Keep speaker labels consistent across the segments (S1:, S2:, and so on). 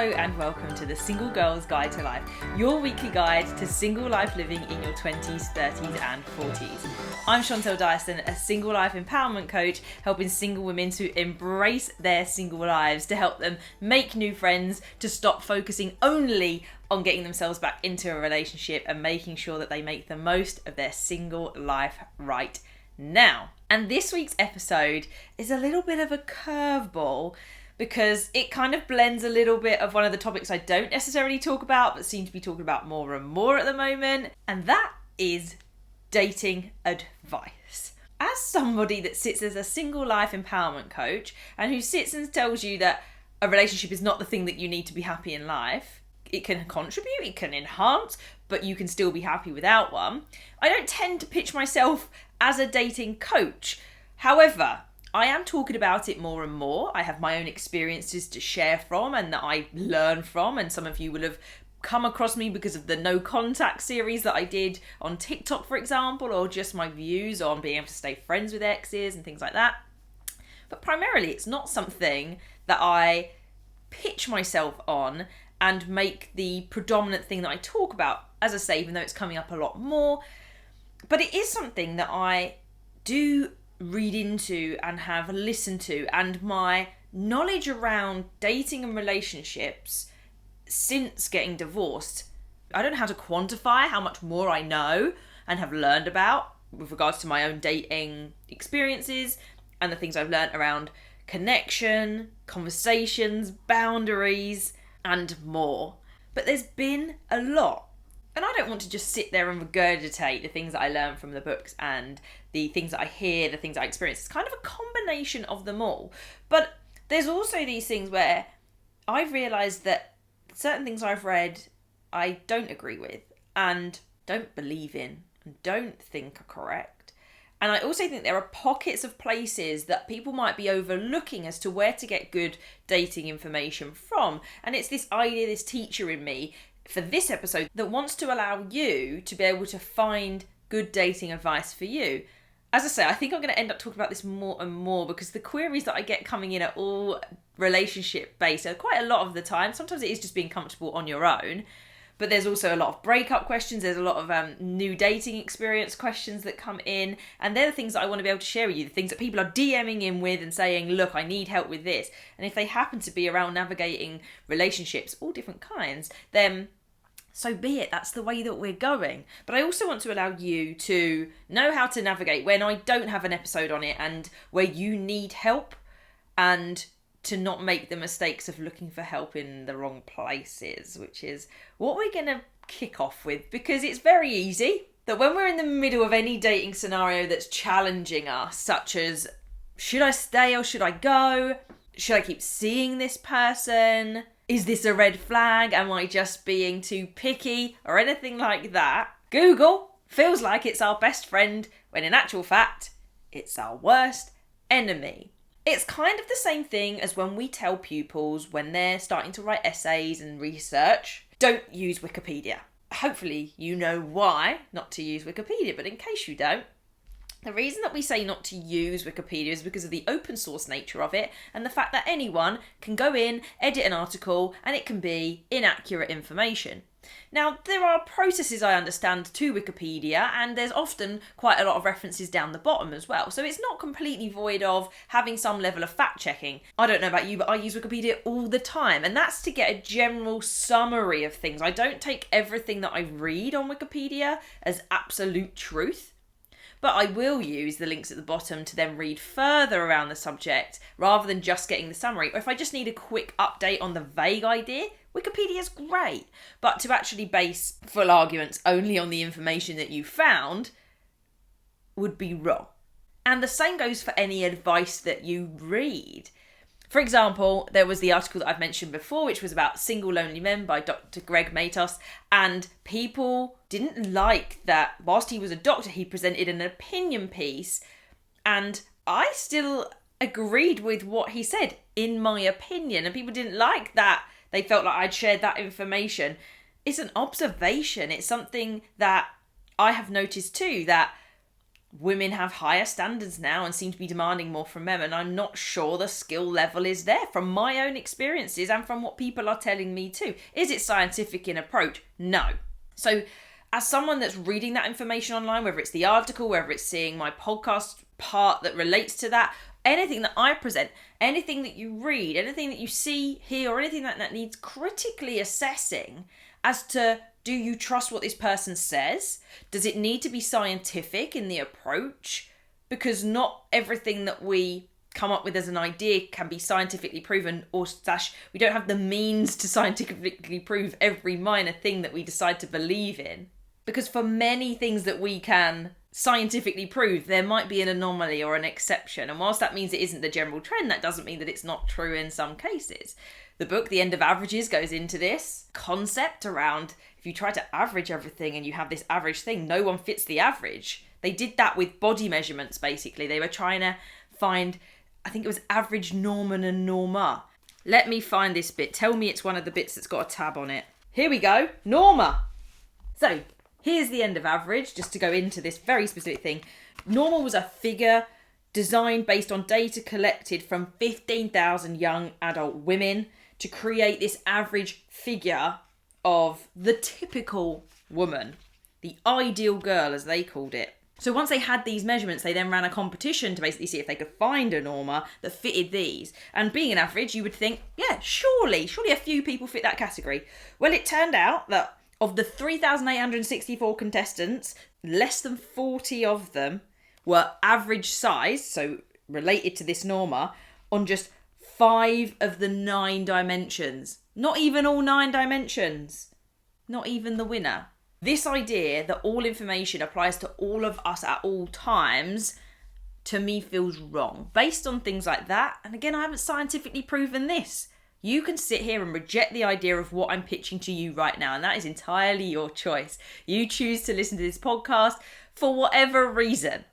S1: Hello and welcome to the Single Girl's Guide to Life, your weekly guide to single life living in your 20s, 30s and 40s. I'm Chantelle, a single life empowerment coach, helping single women to embrace their single lives, to help them make new friends, to stop focusing only on getting themselves back into a relationship and making sure that they make the most of their single life right now. And this week's episode is a little bit of a curveball, because it kind of blends a little bit of one of the topics I don't necessarily talk about, but seem to be talking about more and more at the moment, and that is dating advice. As somebody that sits as a single life empowerment coach, and who sits and tells you that a relationship is not the thing that you need to be happy in life, it can contribute, it can enhance, but you can still be happy without one, I don't tend to pitch myself as a dating coach. However, I am talking about it more and more. I have my own experiences to share from and that I learn from, and some of you will have come across me because of the no contact series that I did on TikTok, for example, or just my views on being able to stay friends with exes and things like that. But primarily it's not something that I pitch myself on and make the predominant thing that I talk about, as I say, even though it's coming up a lot more. But it is something that I do read into and have listened to, and my knowledge around dating and relationships since getting divorced, I don't know how to quantify how much more I know and have learned about with regards to my own dating experiences and the things I've learned around connection, conversations, boundaries and more. But there's been a lot. And I don't want to just sit there and regurgitate the things that I learned from the books and the things that I hear, the things I experience. It's kind of a combination of them all. But there's also these things where I've realised that certain things I've read I don't agree with and don't believe in and don't think are correct. And I also think there are pockets of places that people might be overlooking as to where to get good dating information from. And it's this idea, this teacher in me, for this episode, that wants to allow you to be able to find good dating advice for you. As I say, I think I'm going to end up talking about this more and more because the queries that I get coming in are all relationship based. So quite a lot of the time, sometimes it is just being comfortable on your own, but there's also a lot of breakup questions. There's a lot of new dating experience questions that come in, and they're the things that I want to be able to share with you, the things that people are DMing in with and saying, look, I need help with this. And if they happen to be around navigating relationships, all different kinds, then so be it, that's the way that we're going. But I also want to allow you to know how to navigate when I don't have an episode on it and where you need help, and to not make the mistakes of looking for help in the wrong places, which is what we're going to kick off with, because it's very easy that when we're in the middle of any dating scenario that's challenging us, such as, should I stay or should I go? Should I keep seeing this person? Is this a red flag? Am I just being too picky? Or anything like that. Google feels like it's our best friend when in actual fact, it's our worst enemy. It's kind of the same thing as when we tell pupils when they're starting to write essays and research, don't use Wikipedia. Hopefully you know why not to use Wikipedia, but in case you don't, the reason that we say not to use Wikipedia is because of the open source nature of it and the fact that anyone can go in, edit an article, and it can be inaccurate information. Now, there are processes, I understand, to Wikipedia, and there's often quite a lot of references down the bottom as well. So it's not completely void of having some level of fact checking. I don't know about you, but I use Wikipedia all the time, and that's to get a general summary of things. I don't take everything that I read on Wikipedia as absolute truth. But I will use the links at the bottom to then read further around the subject rather than just getting the summary. Or if I just need a quick update on the vague idea, Wikipedia's great. But to actually base full arguments only on the information that you found would be wrong. And the same goes for any advice that you read. For example, there was the article that I've mentioned before, which was about Single Lonely Men by Dr. Greg Matos, and people didn't like that whilst he was a doctor, he presented an opinion piece, and I still agreed with what he said, in my opinion, and people didn't like that. They felt like I'd shared that information. It's an observation. It's something that I have noticed too, that women have higher standards now and seem to be demanding more from men, and I'm not sure the skill level is there from my own experiences and from what people are telling me too. Is it scientific in approach? No. So as someone that's reading that information online, whether it's the article, whether it's seeing my podcast part that relates to that, anything that I present, anything that you read, anything that you see, hear, or anything that needs critically assessing as to, do you trust what this person says? Does it need to be scientific in the approach? Because not everything that we come up with as an idea can be scientifically proven, or we don't have the means to scientifically prove every minor thing that we decide to believe in. Because for many things that we can scientifically prove, there might be an anomaly or an exception. And whilst that means it isn't the general trend, that doesn't mean that it's not true in some cases. The book, The End of Averages, goes into this concept around if you try to average everything and you have this average thing, no one fits the average. They did that with body measurements, basically. They were trying to find, I think it was average Norman and Norma. Let me find this bit. Tell me it's one of the bits that's got a tab on it. Here we go. Norma. So here's the end of average, just to go into this very specific thing. Norma was a figure designed based on data collected from 15,000 young adult women to create this average figure of the typical woman, the ideal girl, as they called it. So once they had these measurements, they then ran a competition to basically see if they could find a Norma that fitted these. And being an average, you would think, yeah, surely a few people fit that category. Well, it turned out that of the 3,864 contestants, less than 40 of them were average size, so related to this Norma, on just 5 of the 9 dimensions. Not even all 9 dimensions. Not even the winner. This idea that all information applies to all of us at all times, to me, feels wrong. Based on things like that, and again, I haven't scientifically proven this. You can sit here and reject the idea of what I'm pitching to you right now, and that is entirely your choice. You choose to listen to this podcast for whatever reason.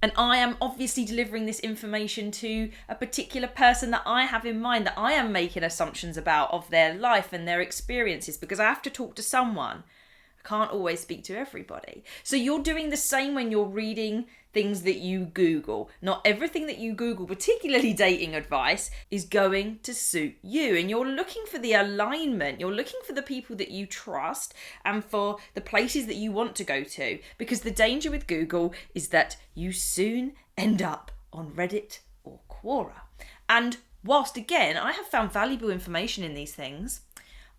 S1: And I am obviously delivering this information to a particular person that I have in mind, that I am making assumptions about of their life and their experiences, because I have to talk to someone. I can't always speak to everybody. So you're doing the same when you're reading things that you Google. Not everything that you Google, particularly dating advice, is going to suit you. And you're looking for the alignment. You're looking for the people that you trust and for the places that you want to go to. Because the danger with Google is that you soon end up on Reddit or Quora. And whilst, again, I have found valuable information in these things,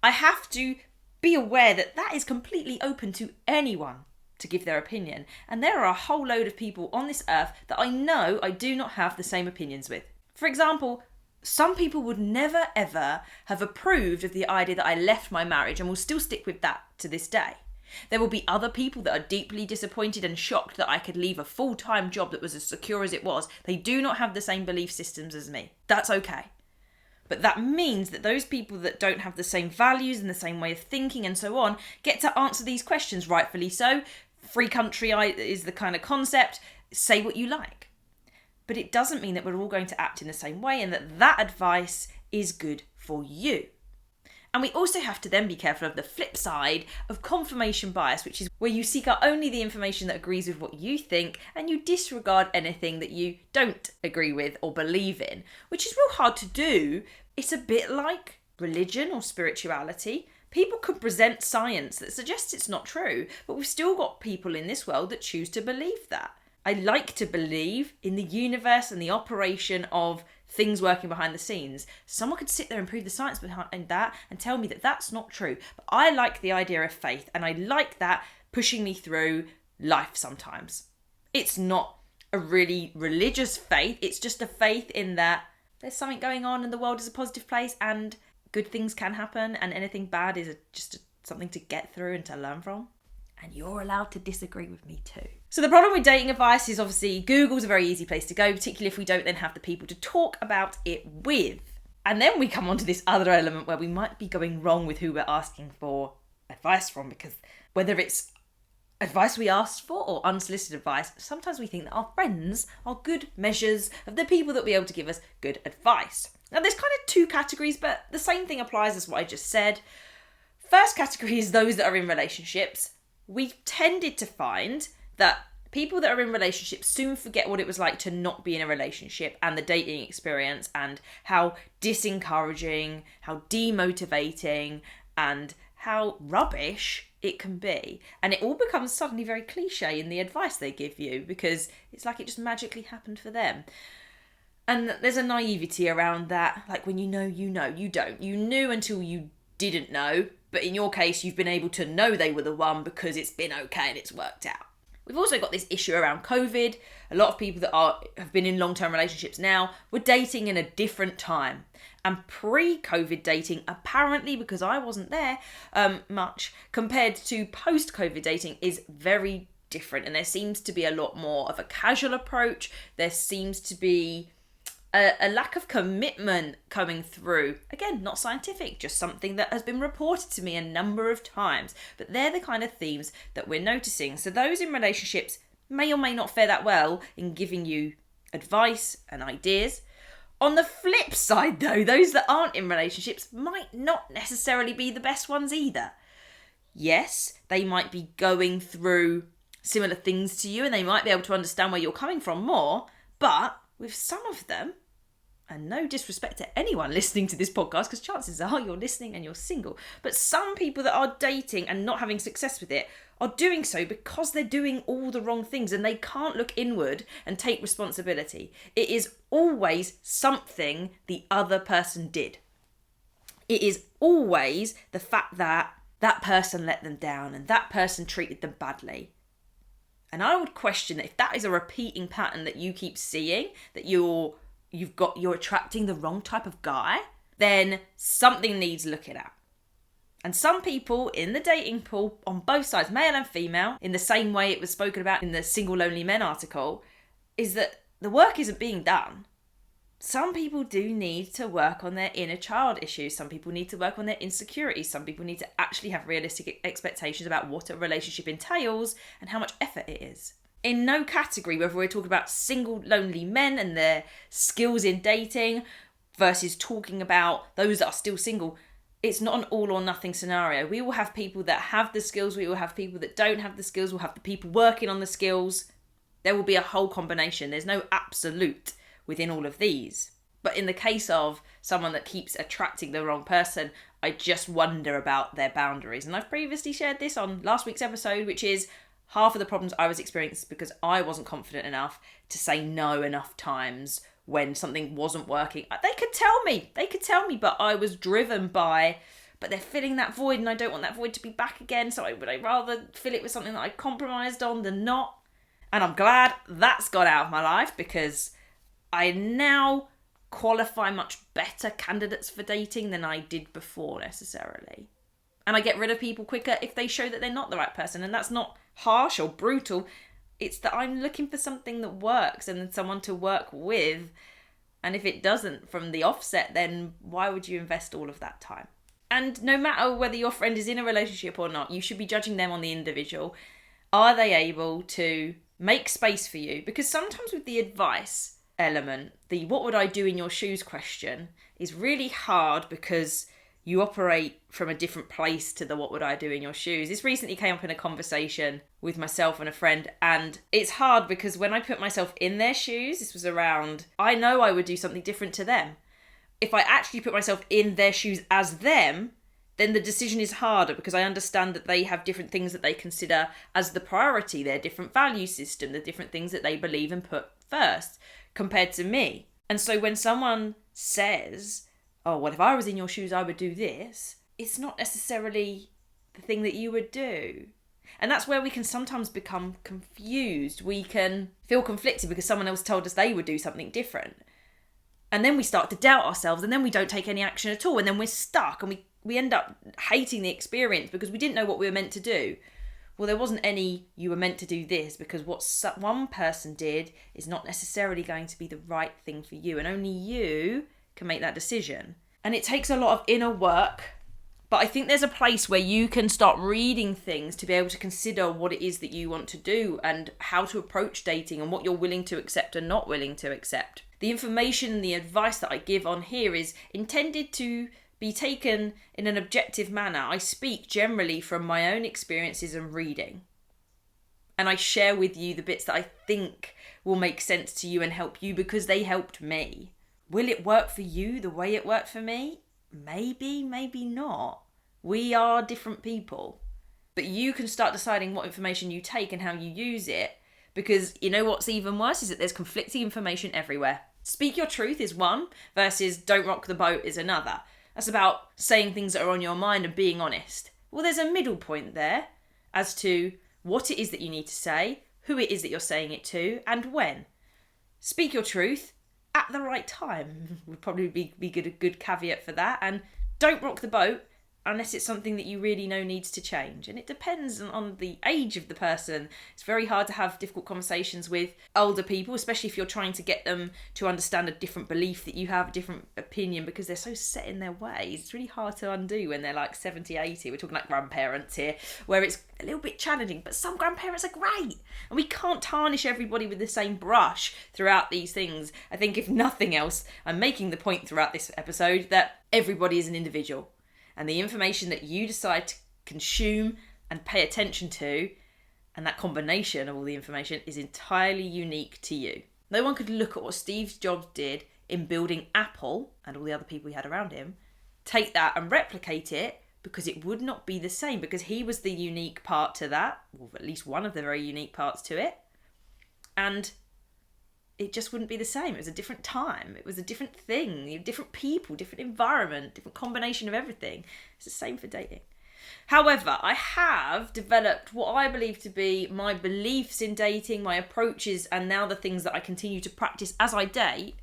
S1: I have to be aware that that is completely open to anyone to give their opinion. And there are a whole load of people on this earth that I know I do not have the same opinions with. For example, some people would never ever have approved of the idea that I left my marriage and will still stick with that to this day. There will be other people that are deeply disappointed and shocked that I could leave a full-time job that was as secure as it was. They do not have the same belief systems as me. That's okay. But that means that those people that don't have the same values and the same way of thinking and so on get to answer these questions, rightfully so. Free country is the kind of concept. Say what you like. But it doesn't mean that we're all going to act in the same way and that that advice is good for you. And we also have to then be careful of the flip side of confirmation bias, which is where you seek out only the information that agrees with what you think and you disregard anything that you don't agree with or believe in, which is real hard to do. It's a bit like religion or spirituality. People could present science that suggests it's not true, but we've still got people in this world that choose to believe that. I like to believe in the universe and the operation of things working behind the scenes. Someone could sit there and prove the science behind that and tell me that that's not true. But I like the idea of faith, and I like that pushing me through life sometimes. It's not a really religious faith. It's just a faith in that there's something going on and the world is a positive place and good things can happen and anything bad is just something to get through and to learn from. And you're allowed to disagree with me too. So the problem with dating advice is obviously Google's a very easy place to go, particularly if we don't then have the people to talk about it with. And then we come on to this other element where we might be going wrong with who we're asking for advice from, because whether it's advice we asked for or unsolicited advice, sometimes we think that our friends are good measures of the people that will be able to give us good advice. Now there's kind of 2 categories, but the same thing applies as what I just said. First category is those that are in relationships. We've tended to find that People that are in relationships soon forget what it was like to not be in a relationship and the dating experience and how disencouraging, how demotivating and how rubbish it can be. And it all becomes suddenly very cliche in the advice they give you because it's like it just magically happened for them. And there's a naivety around that. Like when you know, you don't. You knew until you didn't know. But in your case, you've been able to know they were the one because it's been okay and it's worked out. We've also got this issue around COVID. A lot of people that have been in long-term relationships now were dating in a different time. And pre-COVID dating, apparently, because I wasn't there much, compared to post-COVID dating is very different. And there seems to be a lot more of a casual approach. There seems to be a lack of commitment coming through. Again, not scientific, just something that has been reported to me a number of times. But they're the kind of themes that we're noticing. So those in relationships may or may not fare that well in giving you advice and ideas. On the flip side, though, those that aren't in relationships might not necessarily be the best ones either. Yes, they might be going through similar things to you and they might be able to understand where you're coming from more, but with some of them, and no disrespect to anyone listening to this podcast, because chances are you're listening and you're single, but some people that are dating and not having success with it are doing so because they're doing all the wrong things and they can't look inward and take responsibility. It is always something the other person did. It is always the fact that that person let them down and that person treated them badly. And I would question that if that is a repeating pattern that you keep seeing, that you're attracting the wrong type of guy, then something needs looking at. And some people in the dating pool, on both sides, male and female, in the same way it was spoken about in the Single Lonely Men article, is that the work isn't being done. Some people do need to work on their inner child issues. Some people need to work on their insecurities. Some people need to actually have realistic expectations about what a relationship entails and how much effort it is. In no category, whether we're talking about single lonely men and their skills in dating versus talking about those that are still single, it's not an all or nothing scenario. We will have people that have the skills. We will have people that don't have the skills. We'll have the people working on the skills. There will be a whole combination. There's no absolute within all of these. But in the case of someone that keeps attracting the wrong person, I just wonder about their boundaries. And I've previously shared this on last week's episode, which is half of the problems I was experiencing because I wasn't confident enough to say no enough times when something wasn't working. They could tell me, but I was driven by, but they're filling that void and I don't want that void to be back again. So I'd rather fill it with something that I compromised on than not. And I'm glad that's got out of my life because I now qualify much better candidates for dating than I did before necessarily. And I get rid of people quicker if they show that they're not the right person. And that's not harsh or brutal. It's that I'm looking for something that works and someone to work with. And if it doesn't from the offset, then why would you invest all of that time? And no matter whether your friend is in a relationship or not, you should be judging them on the individual. Are they able to make space for you? Because sometimes with the advice element, the what would I do in your shoes question is really hard because you operate from a different place to the what would I do in your shoes. This recently came up in a conversation with myself and a friend, and it's hard because when I put myself in their shoes, this was around, I know I would do something different to them. If I actually put myself in their shoes as them, then the decision is harder because I understand that they have different things that they consider as the priority, their different value system, the different things that they believe and put first compared to me. And so when someone says, oh, well, if I was in your shoes, I would do this, it's not necessarily the thing that you would do. And that's where we can sometimes become confused. We can feel conflicted because someone else told us they would do something different. And then we start to doubt ourselves and then we don't take any action at all. And then we're stuck and we end up hating the experience because we didn't know what we were meant to do. Well, there wasn't any, you were meant to do this because what one person did is not necessarily going to be the right thing for you. And only you can make that decision. And it takes a lot of inner work, but I think there's a place where you can start reading things to be able to consider what it is that you want to do and how to approach dating and what you're willing to accept and not willing to accept. The information and the advice that I give on here is intended to be taken in an objective manner. I speak generally from my own experiences and reading. And I share with you the bits that I think will make sense to you and help you because they helped me. Will it work for you the way it worked for me? Maybe, maybe not. We are different people. But you can start deciding what information you take and how you use it. Because you know what's even worse is that there's conflicting information everywhere. Speak your truth is one versus don't rock the boat is another. That's about saying things that are on your mind and being honest. Well, there's a middle point there as to what it is that you need to say, who it is that you're saying it to, and when. Speak your truth at the right time would probably be a good caveat for that. And don't rock the boat unless it's something that you really know needs to change. And it depends on the age of the person. It's very hard to have difficult conversations with older people, especially if you're trying to get them to understand a different belief that you have, a different opinion, because they're so set in their ways. It's really hard to undo when they're like 70, 80. We're talking like grandparents here, where it's a little bit challenging, but some grandparents are great. And we can't tarnish everybody with the same brush throughout these things. I think if nothing else, I'm making the point throughout this episode that everybody is an individual. And the information that you decide to consume and pay attention to, and that combination of all the information, is entirely unique to you. No one could look at what Steve Jobs did in building Apple and all the other people he had around him, take that and replicate it, because it would not be the same, because he was the unique part to that, or at least one of the very unique parts to it. And it just wouldn't be the same. It was a different time. It was a different thing, different people, different environment, different combination of everything. It's the same for dating. However, I have developed what I believe to be my beliefs in dating, my approaches, and now the things that I continue to practice as I date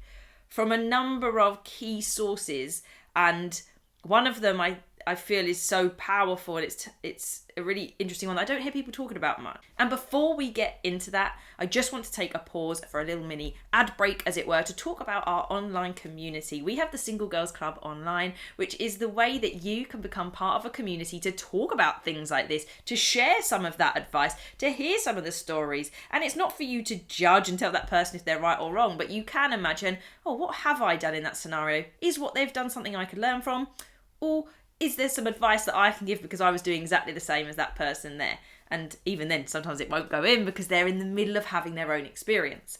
S1: from a number of key sources. And one of them I feel is so powerful, and it's a really interesting one that I don't hear people talking about much. And before we get into that, I just want to take a pause for a little mini ad break, as it were, to talk about our online community. We have the Single Girls Club online, which is the way that you can become part of a community to talk about things like this, to share some of that advice, to hear some of the stories. And it's not for you to judge and tell that person if they're right or wrong, but you can imagine, oh, what have I done in that scenario? Is what they've done something I could learn from? Or is there some advice that I can give because I was doing exactly the same as that person there? And even then, sometimes it won't go in because they're in the middle of having their own experience.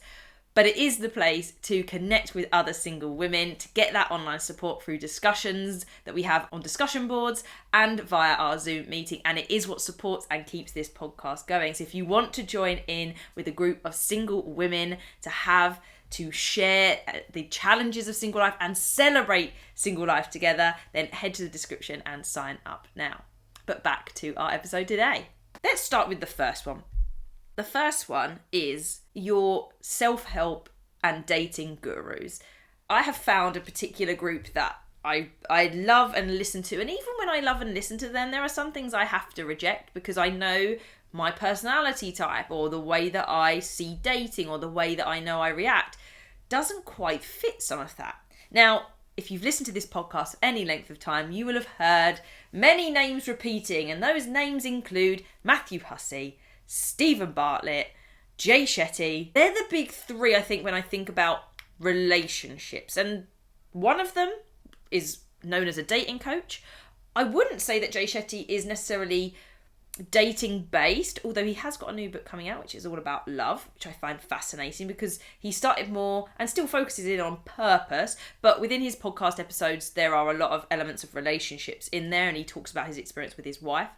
S1: But it is the place to connect with other single women, to get that online support through discussions that we have on discussion boards and via our Zoom meeting. And it is what supports and keeps this podcast going. So if you want to join in with a group of single women to share the challenges of single life and celebrate single life together, then head to the description and sign up now. But back to our episode today. Let's start with the first one. The first one is your self-help and dating gurus. I have found a particular group that I love and listen to, and even when I love and listen to them, there are some things I have to reject because I know my personality type or the way that I see dating or the way that I know I react doesn't quite fit some of that. Now, if you've listened to this podcast any length of time, you will have heard many names repeating, and those names include Matthew Hussey, Stephen Bartlett, Jay Shetty. They're the big three, I think, when I think about relationships. And one of them is known as a dating coach. I wouldn't say that Jay Shetty is necessarily dating based, although he has got a new book coming out which is all about love, which I find fascinating because he started more and still focuses in on purpose, but within his podcast episodes there are a lot of elements of relationships in there, and he talks about his experience with his wife.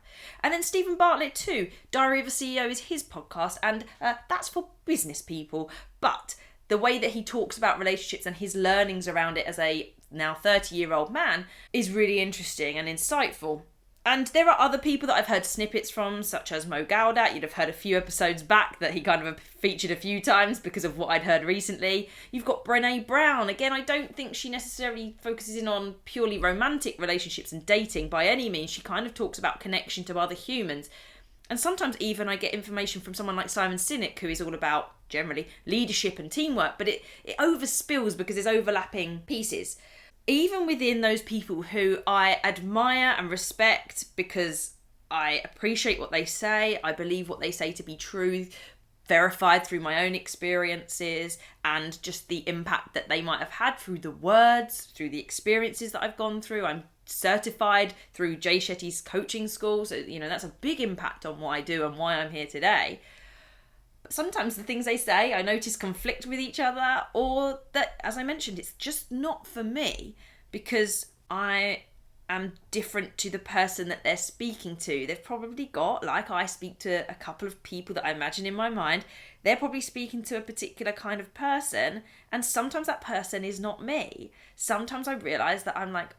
S1: And then Stephen Bartlett too, Diary of a CEO is his podcast, and that's for business people, but the way that he talks about relationships and his learnings around it as a now 30-year-old man is really interesting and insightful. And there are other people that I've heard snippets from, such as Mo Gaudat. You'd have heard a few episodes back that he kind of featured a few times because of what I'd heard recently. You've got Brené Brown. Again, I don't think she necessarily focuses in on purely romantic relationships and dating by any means. She kind of talks about connection to other humans. And sometimes even I get information from someone like Simon Sinek, who is all about, generally, leadership and teamwork. But it overspills because there's overlapping pieces. Even within those people who I admire and respect because I appreciate what they say, I believe what they say to be true, verified through my own experiences and just the impact that they might have had through the words, through the experiences that I've gone through. I'm certified through Jay Shetty's coaching school, so that's a big impact on what I do and why I'm here today. sometimes the things they say I notice conflict with each other, or that, as I mentioned, it's just not for me because I am different to the person that they're speaking to. They've probably got, like I speak to a couple of people that I imagine in my mind, they're probably speaking to a particular kind of person, and sometimes that person is not me. Sometimes I realise that I'm like,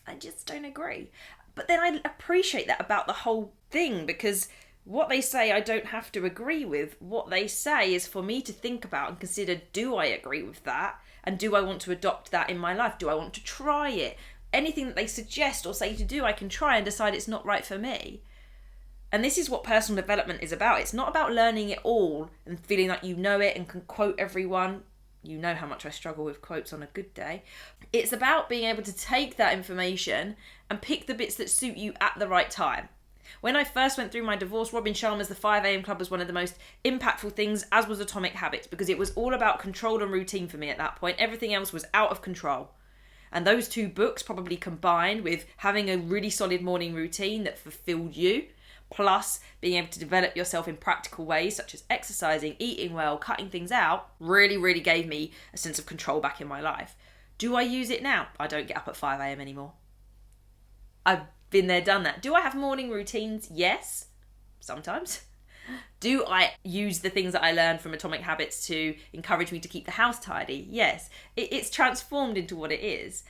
S1: I just don't agree. But then I appreciate that about the whole thing, because what they say I don't have to agree with. What they say is for me to think about and consider, do I agree with that? And do I want to adopt that in my life? Do I want to try it? Anything that they suggest or say to do, I can try and decide it's not right for me. And this is what personal development is about. It's not about learning it all and feeling like you know it and can quote everyone. You know how much I struggle with quotes on a good day. It's about being able to take that information and pick the bits that suit you at the right time. When I first went through my divorce, Robin Sharma's The 5am Club was one of the most impactful things, as was Atomic Habits, because it was all about control and routine for me at that point. Everything else was out of control. And those two books probably combined with having a really solid morning routine that fulfilled you, plus being able to develop yourself in practical ways such as exercising, eating well, cutting things out, really, really gave me a sense of control back in my life. Do I use it now? I don't get up at 5am anymore. I've been there, done that. Do I have morning routines? Yes, sometimes. Do I use the things that I learned from Atomic Habits to encourage me to keep the house tidy? Yes. It's transformed into what it is.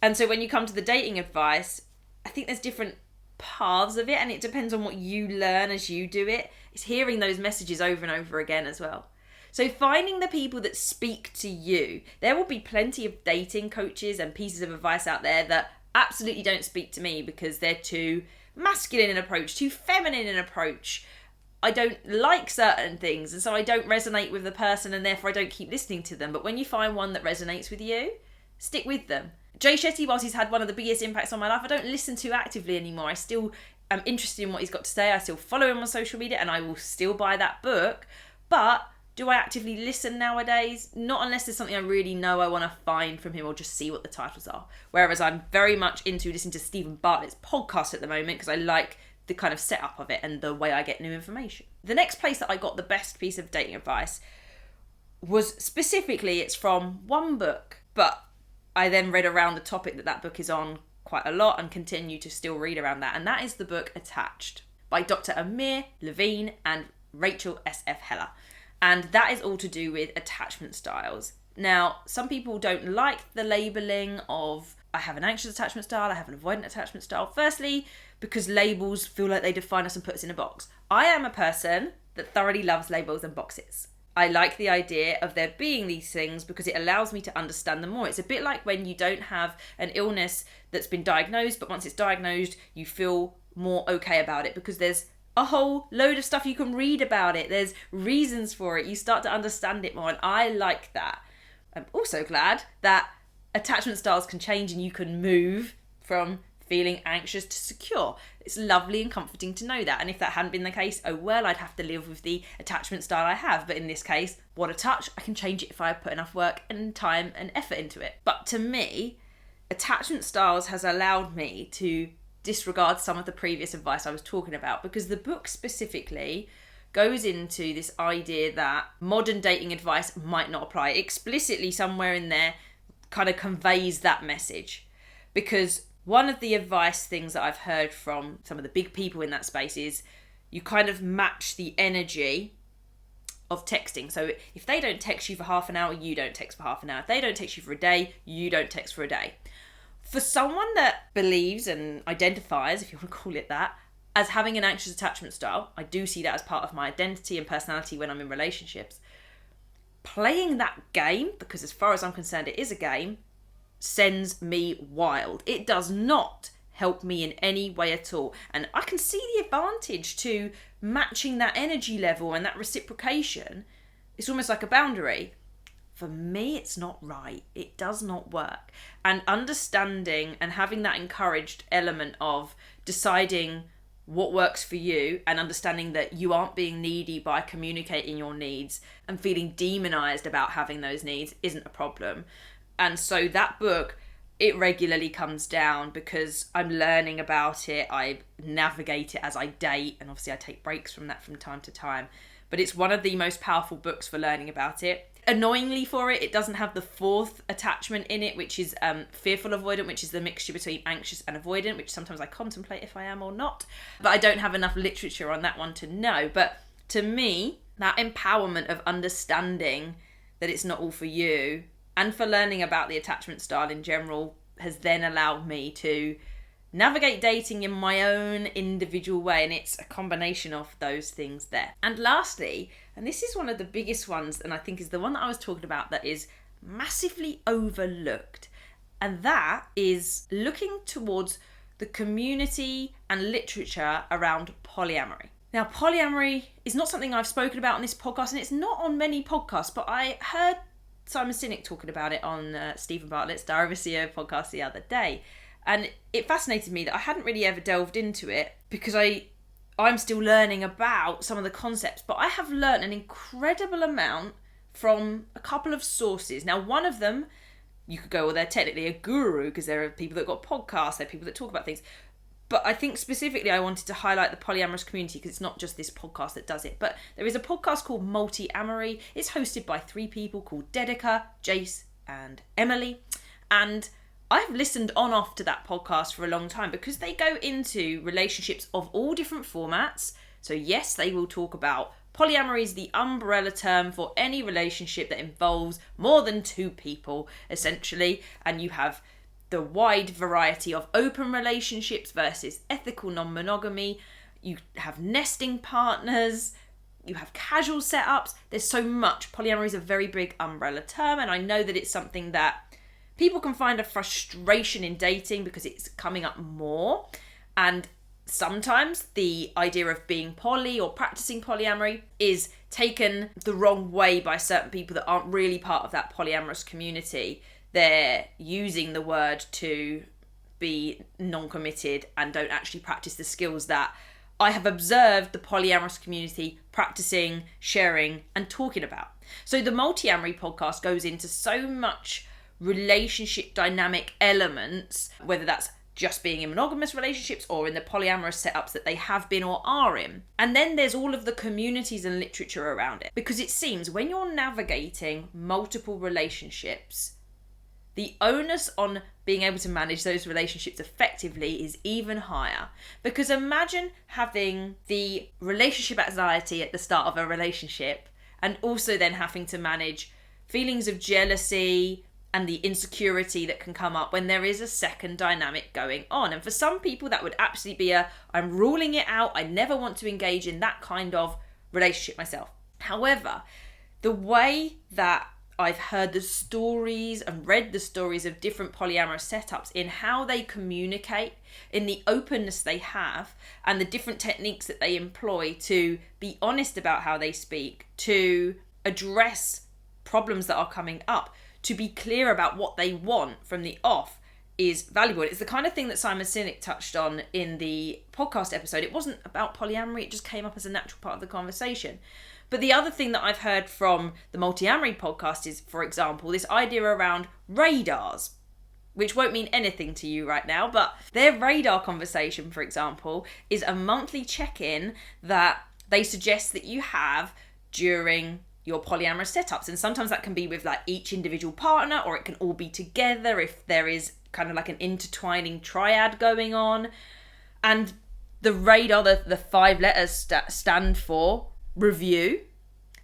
S1: And so when you come to the dating advice, I think there's different paths of it, and it depends on what you learn as you do it. It's hearing those messages over and over again as well. So finding the people that speak to you. There will be plenty of dating coaches and pieces of advice out there that absolutely don't speak to me because they're too masculine in approach, too feminine in approach. I don't like certain things, and so I don't resonate with the person, and therefore I don't keep listening to them. But when you find one that resonates with you, stick with them. Jay Shetty, whilst he's had one of the biggest impacts on my life, I don't listen to actively anymore. I still am interested in what he's got to say. I still follow him on social media, and I will still buy that book. But do I actively listen nowadays? Not unless there's something I really know I want to find from him or just see what the titles are. Whereas I'm very much into listening to Stephen Bartlett's podcast at the moment because I like the kind of setup of it and the way I get new information. The next place that I got the best piece of dating advice was specifically, it's from one book, but I then read around the topic that book is on quite a lot and continue to still read around that. And that is the book Attached by Dr. Amir Levine and Rachel S.F. Heller. And that is all to do with attachment styles. Now, some people don't like the labelling of I have an anxious attachment style, I have an avoidant attachment style. Firstly, because labels feel like they define us and put us in a box. I am a person that thoroughly loves labels and boxes. I like the idea of there being these things because it allows me to understand them more. It's a bit like when you don't have an illness that's been diagnosed, but once it's diagnosed, you feel more okay about it because there's a whole load of stuff you can read about it. There's reasons for it. You start to understand it more, and I like that. I'm also glad that attachment styles can change and you can move from feeling anxious to secure. It's lovely and comforting to know that. And if that hadn't been the case, oh well, I'd have to live with the attachment style I have. But in this case, what a touch. I can change it if I put enough work and time and effort into it. But to me, attachment styles has allowed me to disregard some of the previous advice I was talking about, because the book specifically goes into this idea that modern dating advice might not apply. Explicitly somewhere in there kind of conveys that message, because one of the advice things that I've heard from some of the big people in that space is you kind of match the energy of texting. So if they don't text you for half an hour, you don't text for half an hour. If they don't text you for a day, you don't text for a day. For someone that believes and identifies, if you want to call it that, as having an anxious attachment style, I do see that as part of my identity and personality when I'm in relationships. Playing that game, because as far as I'm concerned it is a game, sends me wild. It does not help me in any way at all. And I can see the advantage to matching that energy level and that reciprocation. It's almost like a boundary. For me, it's not right. It does not work. And understanding and having that encouraged element of deciding what works for you and understanding that you aren't being needy by communicating your needs and feeling demonized about having those needs isn't a problem. And so that book, it regularly comes down because I'm learning about it. I navigate it as I date, and obviously I take breaks from that from time to time. but it's one of the most powerful books for learning about it. Annoyingly for it, it doesn't have the fourth attachment in it, which is fearful avoidant, which is the mixture between anxious and avoidant, which sometimes I contemplate if I am or not. But I don't have enough literature on that one to know. But to me, that empowerment of understanding that it's not all for you, and for learning about the attachment style in general, has then allowed me to navigate dating in my own individual way, and it's a combination of those things there. And lastly, and this is one of the biggest ones, and I think is the one that I was talking about that is massively overlooked, and that is looking towards the community and literature around polyamory. Now, polyamory is not something I've spoken about on this podcast, and it's not on many podcasts, but I heard Simon Sinek talking about it on Stephen Bartlett's Diary of a CEO podcast the other day. And it fascinated me that I hadn't really ever delved into it because I'm still learning about some of the concepts, but I have learned an incredible amount from a couple of sources. Now, one of them, you could go, well, they're technically a guru because there are people that got podcasts, there are people that talk about things. But I think specifically I wanted to highlight the polyamorous community because it's not just this podcast that does it. But there is a podcast called Multi-Amory. It's hosted by 3 people called Dedica, Jace and Emily. And I've listened on off to that podcast for a long time because they go into relationships of all different formats. So yes, they will talk about polyamory is the umbrella term for any relationship that involves more than 2 people, essentially. And you have the wide variety of open relationships versus ethical non-monogamy. You have nesting partners. You have casual setups. There's so much. Polyamory is a very big umbrella term, and I know that it's something that people can find a frustration in dating because it's coming up more. And sometimes the idea of being poly or practicing polyamory is taken the wrong way by certain people that aren't really part of that polyamorous community. They're using the word to be non-committed and don't actually practice the skills that I have observed the polyamorous community practicing, sharing, and talking about. So the Multi-Amory podcast goes into so much relationship dynamic elements, whether that's just being in monogamous relationships or in the polyamorous setups that they have been or are in. And then there's all of the communities and literature around it, because it seems when you're navigating multiple relationships, the onus on being able to manage those relationships effectively is even higher. Because imagine having the relationship anxiety at the start of a relationship and also then having to manage feelings of jealousy and the insecurity that can come up when there is a second dynamic going on. And for some people that would absolutely be I'm ruling it out, I never want to engage in that kind of relationship myself. However, the way that I've heard the stories and read the stories of different polyamorous setups in how they communicate, in the openness they have, and the different techniques that they employ to be honest about how they speak, to address problems that are coming up, to be clear about what they want from the off, is valuable. It's the kind of thing that Simon Sinek touched on in the podcast episode. It wasn't about polyamory, it just came up as a natural part of the conversation. But the other thing that I've heard from the Multi-Amory podcast is, for example, this idea around radars, which won't mean anything to you right now, but their radar conversation, for example, is a monthly check-in that they suggest that you have during your polyamorous setups. And sometimes that can be with like each individual partner, or it can all be together if there is kind of like an intertwining triad going on. And the radar, the 5 letters stand for review,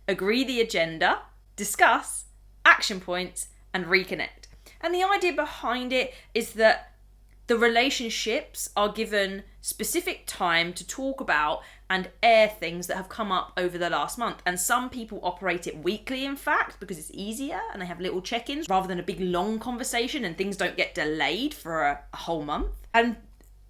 S1: agree the agenda, discuss, action points, and reconnect. And the idea behind it is that the relationships are given specific time to talk about and air things that have come up over the last month. And some people operate it weekly, in fact, because it's easier and they have little check-ins rather than a big long conversation, and things don't get delayed for a whole month. And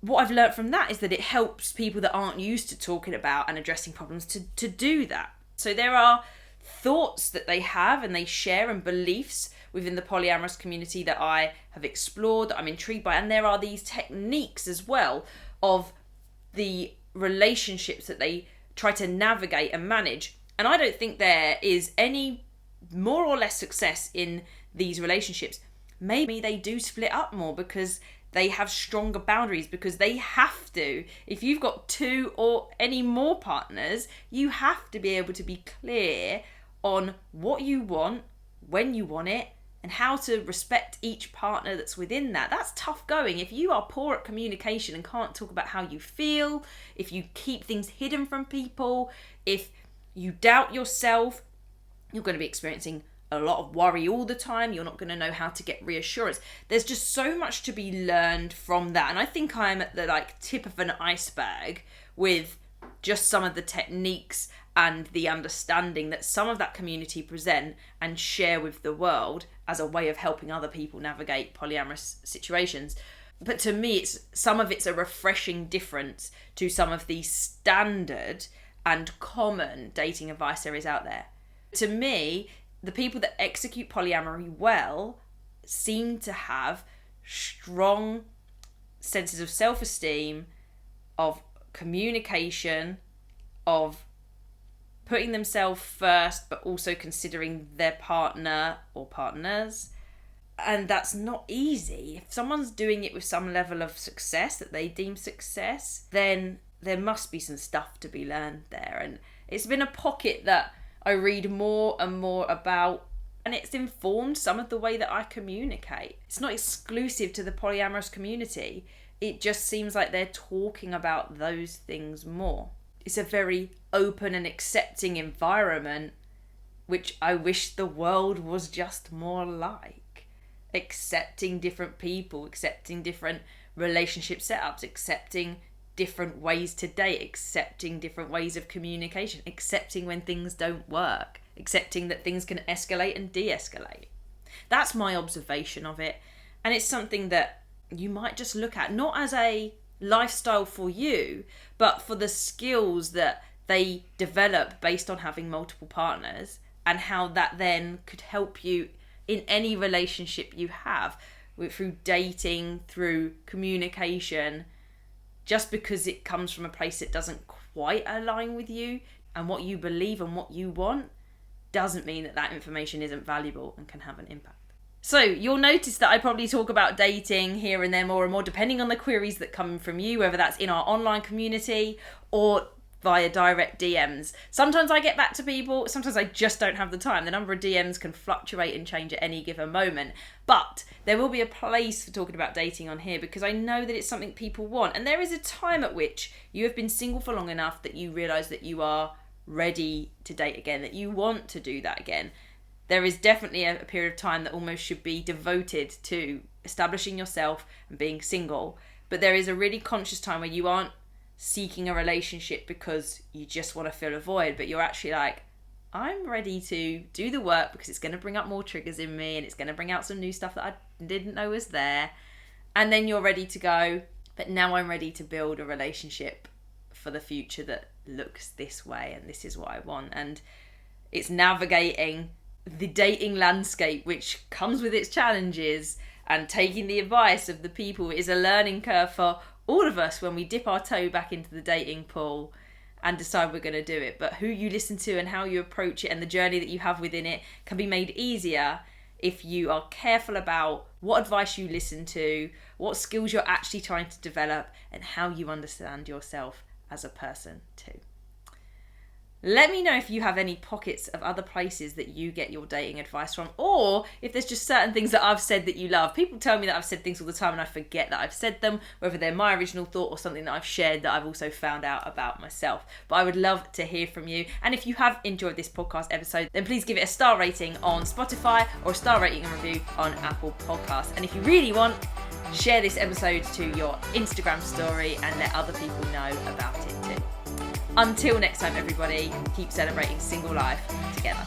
S1: what I've learned from that is that it helps people that aren't used to talking about and addressing problems to do that. So there are thoughts that they have and they share, and beliefs within the polyamorous community that I have explored, that I'm intrigued by. And there are these techniques as well of the relationships that they try to navigate and manage. And I don't think there is any more or less success in these relationships. Maybe they do split up more because they have stronger boundaries because they have to. If you've got 2 or any more partners, you have to be able to be clear on what you want, when you want it, and how to respect each partner that's within that. That's tough going. If you are poor at communication and can't talk about how you feel, if you keep things hidden from people, if you doubt yourself, you're going to be experiencing a lot of worry all the time. You're not going to know how to get reassurance. There's just so much to be learned from that. And I think I'm at the tip of an iceberg with just some of the techniques and the understanding that some of that community present and share with the world as a way of helping other people navigate polyamorous situations. But to me, some of it's a refreshing difference to some of the standard and common dating advice there is out there. To me, the people that execute polyamory well seem to have strong senses of self-esteem, of communication, of putting themselves first, but also considering their partner or partners. And that's not easy. If someone's doing it with some level of success that they deem success, then there must be some stuff to be learned there. And it's been a pocket that I read more and more about, and it's informed some of the way that I communicate. It's not exclusive to the polyamorous community. It just seems like they're talking about those things more. It's a very open and accepting environment, which I wish the world was just more like. Accepting different people, accepting different relationship setups, accepting different ways to date, accepting different ways of communication, accepting when things don't work, accepting that things can escalate and de-escalate. That's my observation of it. And it's something that you might just look at, not as a lifestyle for you, but for the skills that they develop based on having multiple partners, and how that then could help you in any relationship you have, through dating, through communication. Just because it comes from a place that doesn't quite align with you and what you believe and what you want, doesn't mean that that information isn't valuable and can have an impact. So you'll notice that I probably talk about dating here and there more and more, depending on the queries that come from you, whether that's in our online community or via direct DMs. Sometimes I get back to people, sometimes I just don't have the time. The number of DMs can fluctuate and change at any given moment. But there will be a place for talking about dating on here, because I know that it's something people want. And there is a time at which you have been single for long enough that you realise that you are ready to date again, that you want to do that again. There is definitely a period of time that almost should be devoted to establishing yourself and being single. But there is a really conscious time where you aren't seeking a relationship because you just want to fill a void, but you're actually like, I'm ready to do the work because it's going to bring up more triggers in me and it's going to bring out some new stuff that I didn't know was there. And then you're ready to go, but now I'm ready to build a relationship for the future that looks this way, and this is what I want. And it's navigating the dating landscape, which comes with its challenges, and taking the advice of the people is a learning curve for all of us when we dip our toe back into the dating pool and decide we're going to do it. But who you listen to and how you approach it and the journey that you have within it can be made easier if you are careful about what advice you listen to, what skills you're actually trying to develop, and how you understand yourself as a person too. Let me know if you have any pockets of other places that you get your dating advice from, or if there's just certain things that I've said that you love. People tell me that I've said things all the time and I forget that I've said them, whether they're my original thought or something that I've shared that I've also found out about myself. But I would love to hear from you. And if you have enjoyed this podcast episode, then please give it a star rating on Spotify or a star rating and review on Apple Podcasts. And if you really want, share this episode to your Instagram story and let other people know about it too. Until next time, everybody, keep celebrating single life together.